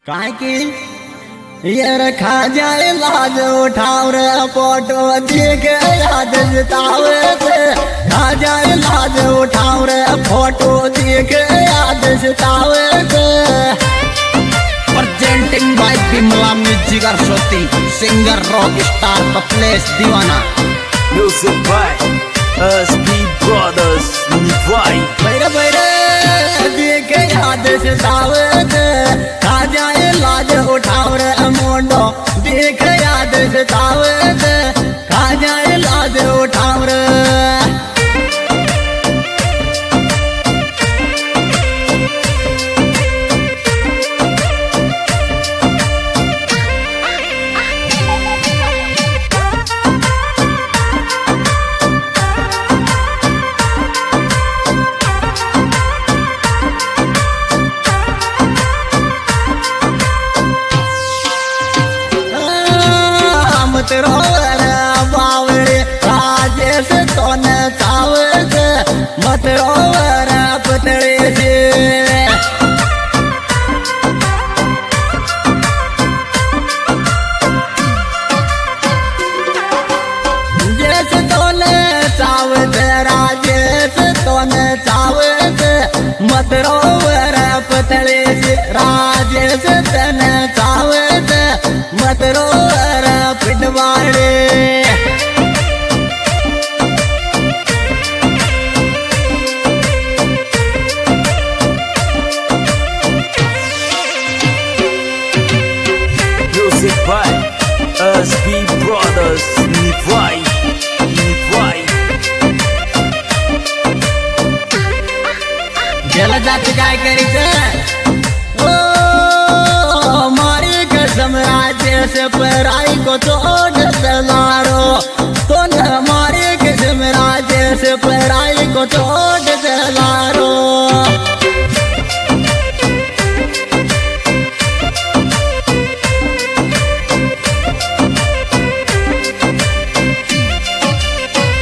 काहे की ये रखा जाए लाज उठाव रे फोटो देख याद जतावे से खा जाए लाज उठाव रे फोटो देख याद जतावे से presenting by Bimla music Saraswati singer rock star the place Deewana music by Jabardas बैरे बैरे देख याद जतावे से खा जाए लाज उठाव रे मोंडो देख याद जतावे से खा जाए लाज उठाव रे तेरो बावड़े राजेश तो न चावत मत रोवर पतड़े से जैसे तो न चावत राजेश तो न चावत मत रोवर पतड़े से राजेश तन चावत मत रोवर पिटवाड़े म्यूजिक बाय जबरदस जल जात काय करीच ओ मारी कसम राज्य से पराई को छोड़ दलारो तो न मारी कसम राज्य से पराई को छोड़ दलारो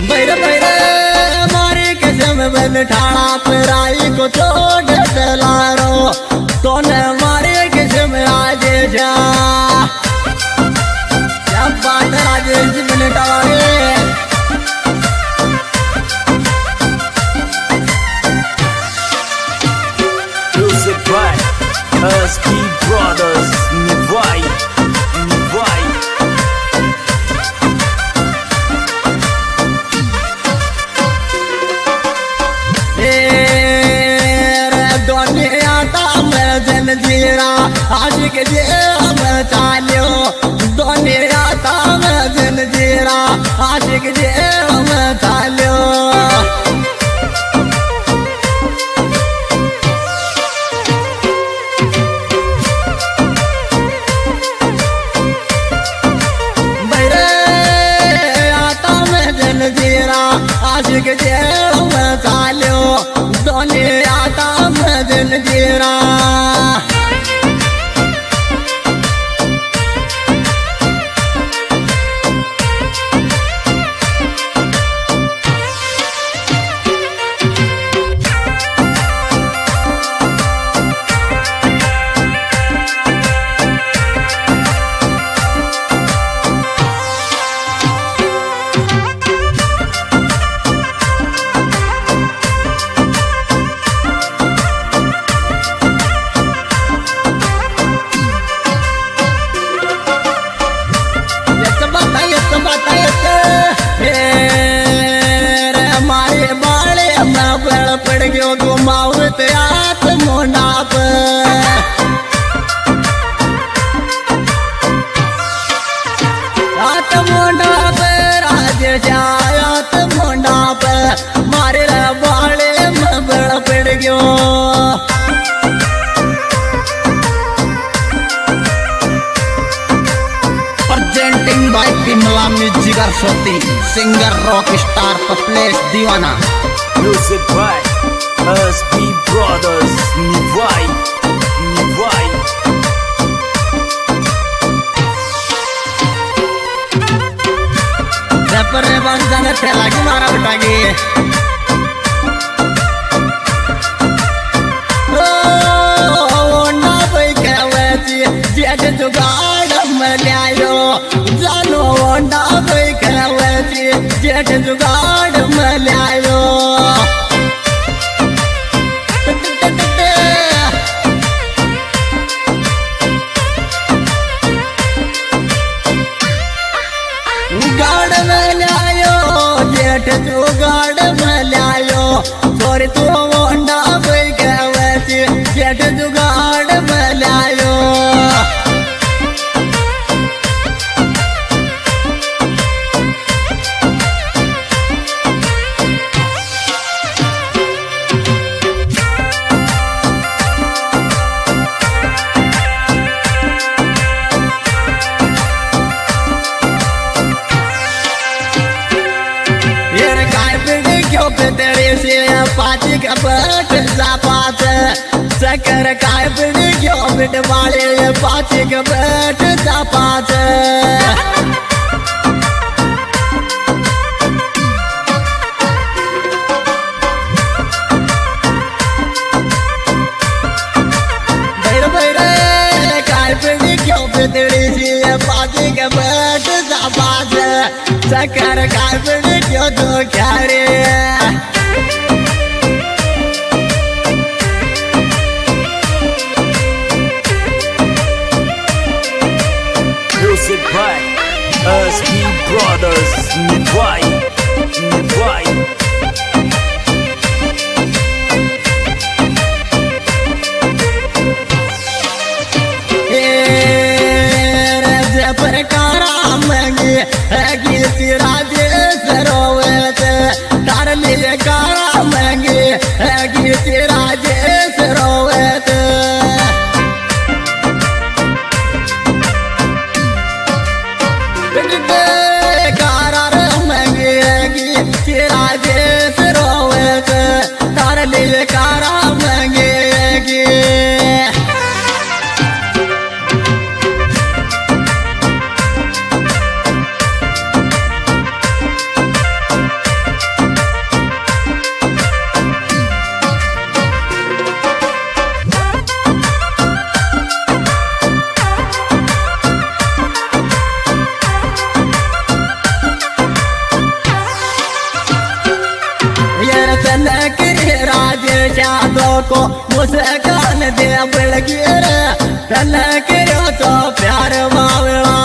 बैर बैर मारी कसम बन ठाणा पराई को छोड़ दलारो तो न मारी कसम राज्य जा बात राजेश मिनटावे म्यूजिक बाय जबरदस दुनिया ताम जन जीरा आशिक जे चाल्यो दुनिया ताम जन जीरा आशिक जे चाल्यो बैरे ताम जन जीरा आशिक जे चाल्यो दुनिया ताम जन जीरा पड़ गयो घुमावत आत मोनाप आत मोनाप राजेश आत मोनाप मारे बाले में बड़ पड़ गयो presenting by Bimla music Saraswati singer rock star the place Deewana music by Jabardas पर बस जाने फैला के मारा बेटागे ओ ना भाई कहवे पितड़ी से पाची का बट जापात चक्कर काय पिड़ी क्यों बिट वाले पाची का बट जापात पितड़ी से पाची का बट जापात चक्कर काय पिड़ी क्यों तो क्या रे Music by Brothers. Why? प्रकारा मंगे गीत राजे सरोवत तार लिए कारा मंगे गीत राजे सरोवत कारा मंगे गीत राजे सरोवत तार लिए कारा मंगे को मुस्कान दे बड़गिर तन करो तो प्यार बावला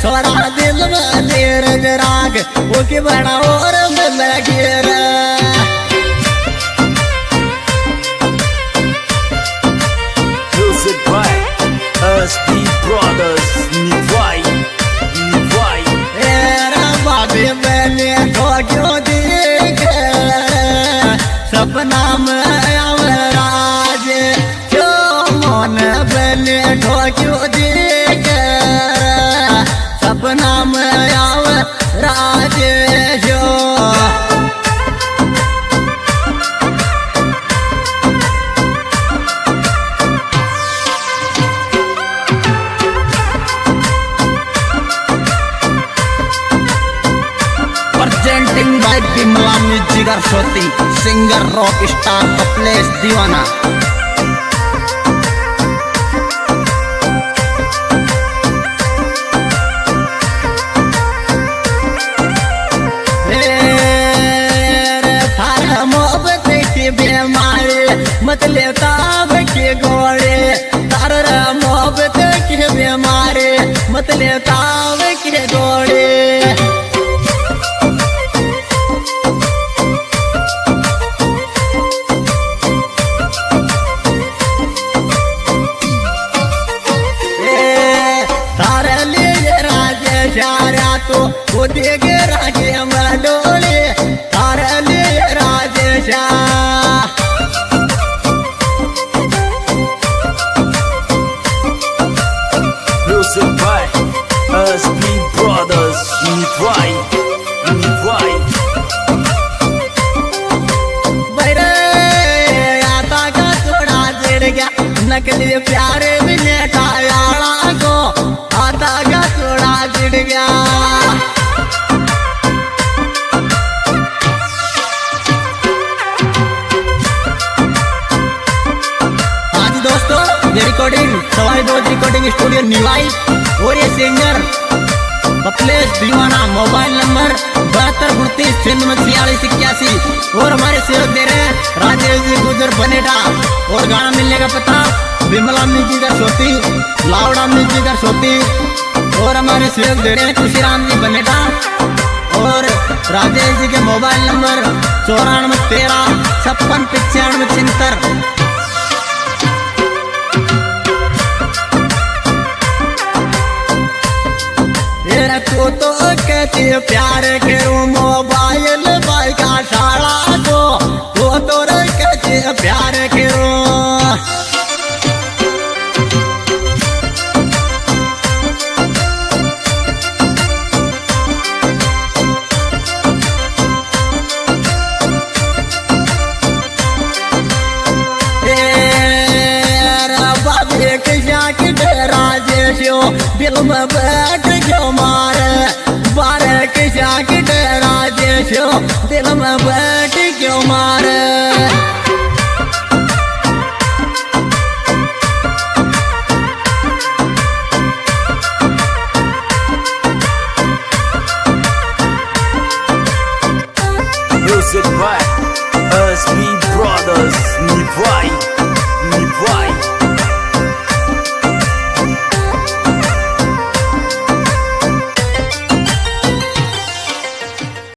थोड़ा दिल में देर राग वो की बड़ा और लगिर Brothers. Why? तेरा बाबे मैंने ठोक्यो देख सपना में आवराज जो मन बने ठोक्यो देख सपना में आवराज जो presenting by Bimla Music Shoti, singer rock star the place दीवाना थारा मोहब्बत की बीमारी मत लेता के गोड़े तारा मोहब्बत की बीमारी मत लेता के गोड़े तो वो देगे राजे मडोले तारा ले राजेशा Music by Brothers. Why? बैरे आता का थोड़ा चिड़ गया नकली प्यारे मिले कायाला को आता का थोड़ा चिड़ गया रिकॉर्डिंग सवाई दोस्त रिकॉर्डिंग स्टूडियो निवाई और ये सिंगर प्लेस दीवाना मोबाइल नंबर 7232 और हमारे सेवक दे रहे हैं राजेश जी गुजर बनेटा और गाना मिलने का पता बिमला म्यूजिक सोती लावड़ा म्यूजिक सोती और हमारे सेवक दे रहे हैं खुशीराम जी बनेटा और राजेश जी के मोबाइल नंबर 9413569575। तो कहती प्यार के मोबाइल बाई का साड़ा को वो तो कहती प्यार करो दिल में बैठ जो मारे बारे के जाके डरा देशो दिल में बैठ क्यों मारे Music by us, me brothers, me vai.